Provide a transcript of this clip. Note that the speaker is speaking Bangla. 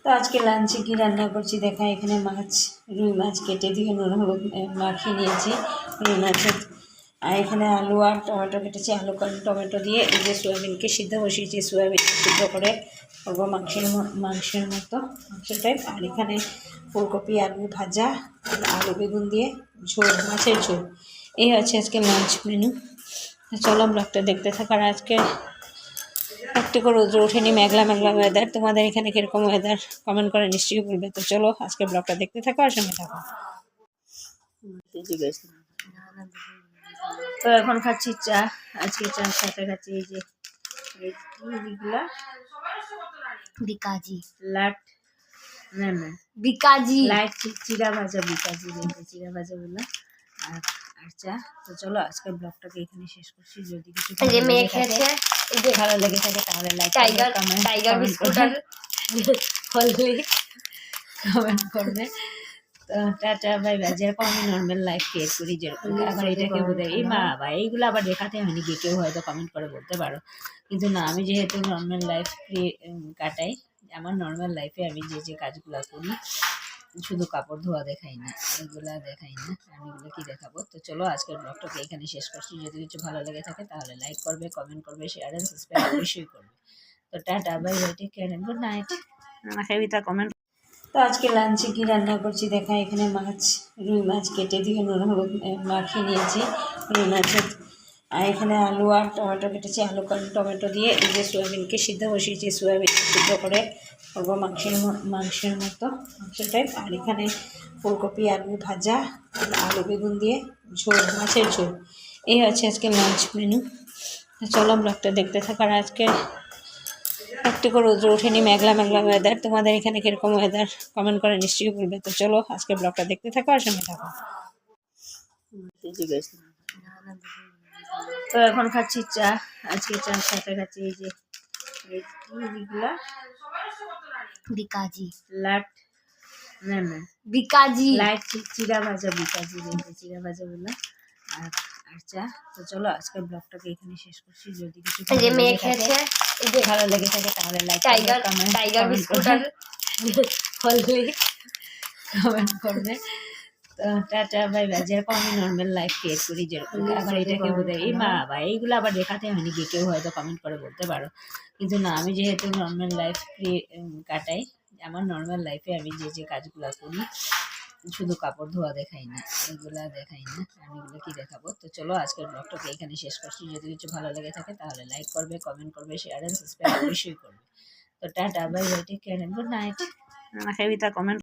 তো আজকে লাঞ্চে কি রান্না করছি দেখা, এখানে মাছ, রুই মাছ কেটে দিয়ে নুন হলুদ মাখিয়ে নিয়েছি রুই মাছের। আর এখানে আলু আর টমেটো কেটেছি, আলু টমেটো দিয়ে এই যে সোয়াবিনকে সিদ্ধ বসিয়েছি, সোয়াবিন সিদ্ধ করে করবো মাংসের মতো মাংস টাইপ। আর এখানে ফুলকপি আলু ভাজা, আলু বেগুন দিয়ে ঝোল, মাছের ঝোল। এই আছে আজকে লাঞ্চ মেনু। চলো ব্লগটা দেখতে থাকার। আজকে একটু করে রোদ্র ওঠেনি, মেঘলা মেঘলা ওয়েদার। তোমাদের এখানে কীরকম ওয়েদার কমেন্ট করে নিশ্চয়ই বলবে। তো চলো আজকে ব্লগটা দেখতে থাকো আর সঙ্গে থাকো। তো এখন খাচ্ছি চা। আজকে চার সাথে খাচ্ছি এই যে এইগুলা বিকাজি লাট, না না বিকাজি লাইট চিরা ভাজা, বিকাজি চিরা ভাজা বললাম, আর আর চা। তো চলো আজকে ব্লগটাকে এখানে শেষ করছি। যদি কিছু ভালো লেগে থাকে তাহলে লাইক, টাইগার বিস্কুট আর হলদি কমেন্ট করবে। তো টাটা বাই বাই। যেরকম আমি নর্মাল লাইফ ক্রিয়েট করি যেরকম, আবার এটাকে বোঝাই এই মা বা এইগুলো আবার দেখাতে হয়নি, গিয়ে কেউ হয়তো কমেন্ট করে বলতে পারো, কিন্তু না, আমি যেহেতু নর্মাল লাইফ কাটাই, আমার নর্মাল লাইফে আমি যে যে কাজগুলো করি, শুধু কাপড় ধোয়া দেখাই না, এগুলা দেখাই না, আমি এগুলো কি দেখাবো। তো চলো আজকের ব্লগটাকে এখানে শেষ করছি। যদি কিছু ভালো লেগে থাকে তাহলে লাইক করবে, কমেন্ট করবে, শেয়ার এন্ড সাবস্ক্রাইব অবশ্যই করবে। তো tata bye bye, take care and good night. Comment. তো আজকে লাঞ্চে কি রান্না করছি দেখা, এখানে মাছ, রুই মাছ কেটে দিয়ে নুন হলুদ মাখিয়ে নিয়েছি রুই মাছের। আর এখানে আলু আর টমেটো কেটেছি, আলু টমেটো দিয়ে এই যে সোয়াবিনকে সিদ্ধ বসিয়েছি, সোয়াবিন সিদ্ধ করে করবো মাংসের মতো মাংস টাইপ। আর এখানে ফুলকপি আলু ভাজা, আলু বেগুন দিয়ে ঝোল, মাছের ঝোল। এই আছে আজকে লাঞ্চ মেনু। চলো ব্লগটা দেখতে থাকার। আজকে একটু করে রোদ্র ওঠেনি, মেঘলা মেঘলা ওয়েদার। তোমাদের এখানে কীরকম ওয়েদার কমেন্ট করে নিশ্চয়ই বলবে। তো চলো আজকে ব্লগটা দেখতে থাকো আর সঙ্গে থাকো। তো এখন খাচ্ছি চা। আজকে চার সাথে খাচ্ছি এই যে এইগুলা বিকাজি লাট, না না বিকাজি লাইট চিরা ভাজা, বিকাজি চিরা ভাজা বললাম, আর আর চা। তো চলো আজকের ব্লগটাকে এখানে শেষ করছি। যদি কিছু ভালো লেগে থাকে তাহলে লাইক, টাইগার বিস্কুট আর হলদি কমেন্ট করবে। তো টাটা বাই বাই। যেরকম আমি নর্মাল লাইফ ক্রিয়েট করি যেরকম, আবার এটাকে বোঝাই এই মা বা এইগুলো আবার দেখাতে হয়নি, গিয়ে কেউ হয়তো কমেন্ট করে বলতে পারো, কিন্তু না, আমি যেহেতু নর্মাল লাইফ কাটাই, আমার নর্মাল লাইফে আমি যে যে কাজগুলো করি, শুধু কাপড় ধোয়া দেখাই না, এগুলা দেখাই না, আমি এগুলো কি দেখাবো। তো চলো আজকের ব্লগটাকে এখানে শেষ করছি। যদি কিছু ভালো লেগে থাকে তাহলে লাইক করবে, কমেন্ট করবে, শেয়ার এন্ড সাবস্ক্রাইব অবশ্যই করবে। তো tata bye bye, take care and good night. Comment